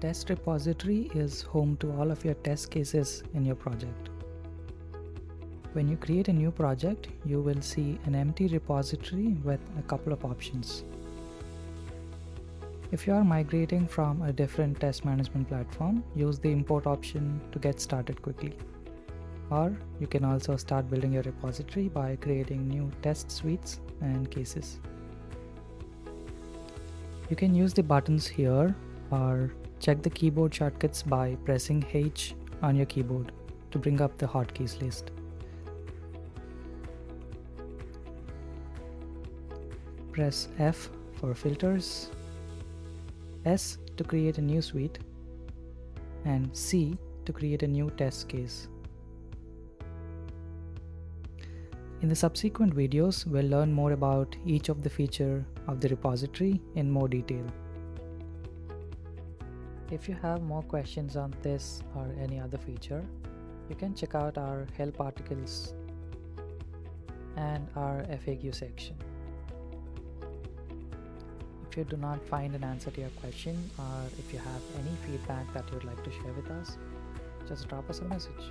test repository is home to all of your test cases in your project. When you create a new project, you will see an empty repository with a couple of options. If you are migrating from a different test management platform, use the import option to get started quickly. Or you can also start building your repository by creating new test suites and cases. You can use the buttons here or check the keyboard shortcuts by pressing H on your keyboard to bring up the hotkeys list. Press F for filters, S to create a new suite, and C to create a new test case. In the subsequent videos, we'll learn more about each of the features of the repository in more detail. If you have more questions on this or any other feature, you can check out our help articles and our FAQ section. If you do not find an answer to your question, or if you have any feedback that you would like to share with us, just drop us a message.